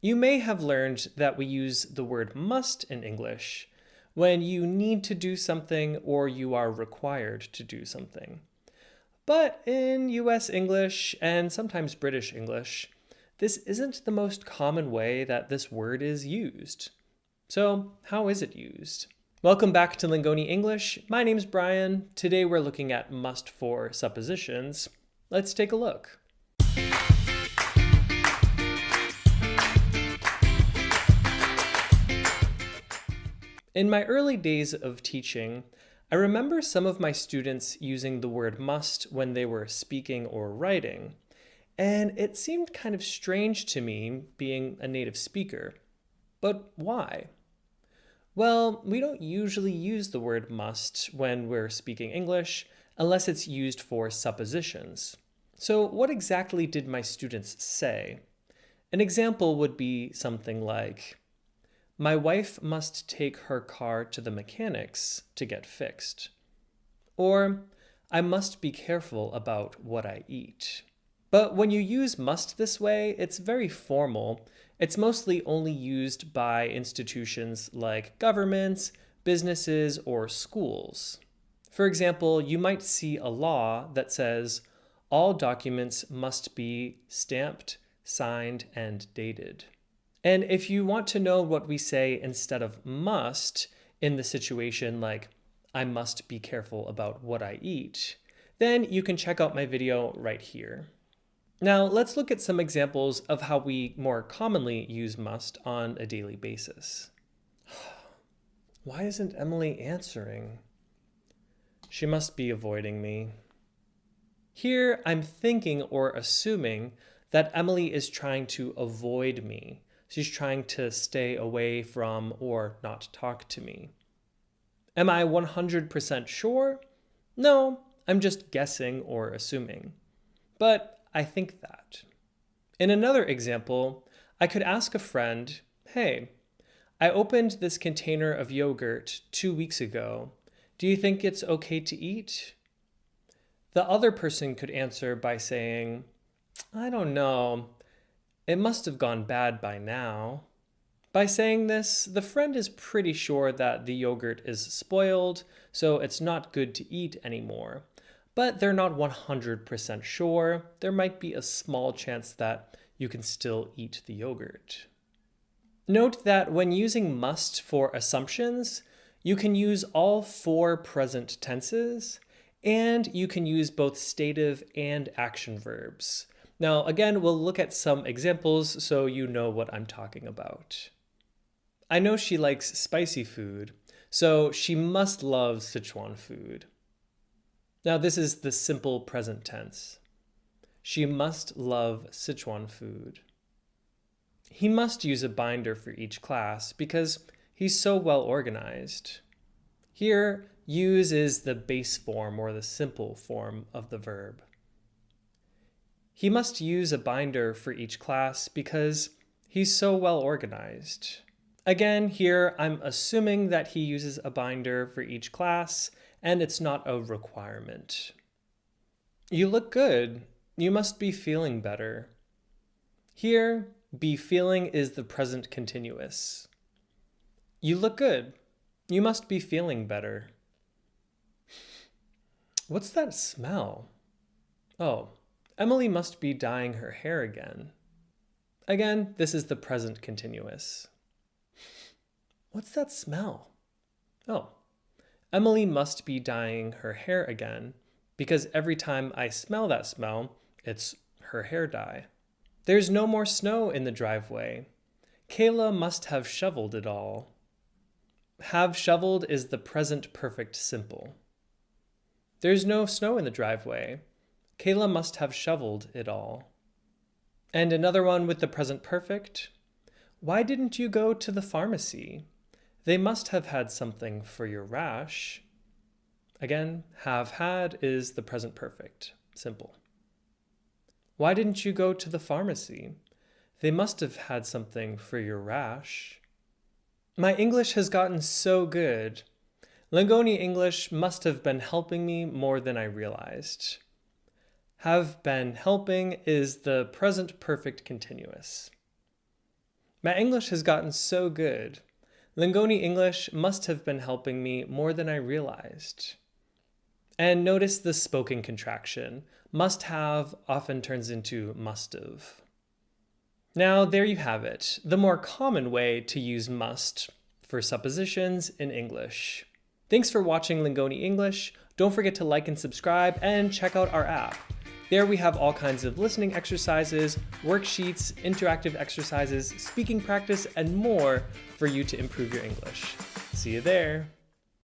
You may have learned that we use the word must in English when you need to do something or you are required to do something. But in US English and sometimes British English, this isn't the most common way that this word is used. So, how is it used? Welcome back to Lingoni English. My name's Brian. Today we're looking at must for suppositions. Let's take a look. In my early days of teaching, I remember some of my students using the word must when they were speaking or writing, and it seemed kind of strange to me being a native speaker. But why? Well, we don't usually use the word must when we're speaking English unless it's used for suppositions. So what exactly did my students say? An example would be something like, my wife must take her car to the mechanics to get fixed. Or, I must be careful about what I eat. But when you use must this way, it's very formal. It's mostly only used by institutions like governments, businesses, or schools. For example, you might see a law that says all documents must be stamped, signed, and dated. And if you want to know what we say instead of must in the situation like, I must be careful about what I eat, then you can check out my video right here. Now let's look at some examples of how we more commonly use must on a daily basis. Why isn't Emily answering? She must be avoiding me. Here I'm thinking or assuming that Emily is trying to avoid me. She's trying to stay away from or not talk to me. Am I 100% sure? No, I'm just guessing or assuming. But I think that. In another example, I could ask a friend, hey, I opened this container of yogurt 2 weeks ago. Do you think it's okay to eat? The other person could answer by saying, I don't know. It must have gone bad by now. By saying this, the friend is pretty sure that the yogurt is spoiled, so it's not good to eat anymore. But they're not 100% sure. There might be a small chance that you can still eat the yogurt. Note that when using must for assumptions, you can use all 4 present tenses, and you can use both stative and action verbs. Now, again, we'll look at some examples so you know what I'm talking about. I know she likes spicy food, so she must love Sichuan food. Now, this is the simple present tense. She must love Sichuan food. He must use a binder for each class because he's so well organized. Here, use is the base form or the simple form of the verb. He must use a binder for each class because he's so well organized. Again, here I'm assuming that he uses a binder for each class, and it's not a requirement. You look good. You must be feeling better. Here, be feeling is the present continuous. You look good. You must be feeling better. What's that smell? Oh. Emily must be dyeing her hair again. Again, this is the present continuous. What's that smell? Oh, Emily must be dyeing her hair again because every time I smell that smell, it's her hair dye. There's no more snow in the driveway. Kayla must have shoveled it all. Have shoveled is the present perfect simple. There's no snow in the driveway. Kayla must have shoveled it all. And another one with the present perfect. Why didn't you go to the pharmacy? They must have had something for your rash. Again, have had is the present perfect, simple. Why didn't you go to the pharmacy? They must have had something for your rash. My English has gotten so good. Lingoni English must have been helping me more than I realized. Have been helping is the present perfect continuous. My English has gotten so good. Lingoni English must have been helping me more than I realized. And notice the spoken contraction. Must have often turns into must've. Now, there you have it, the more common way to use must for suppositions in English. Thanks for watching Lingoni English. Don't forget to like and subscribe and check out our app. There we have all kinds of listening exercises, worksheets, interactive exercises, speaking practice, and more for you to improve your English. See you there.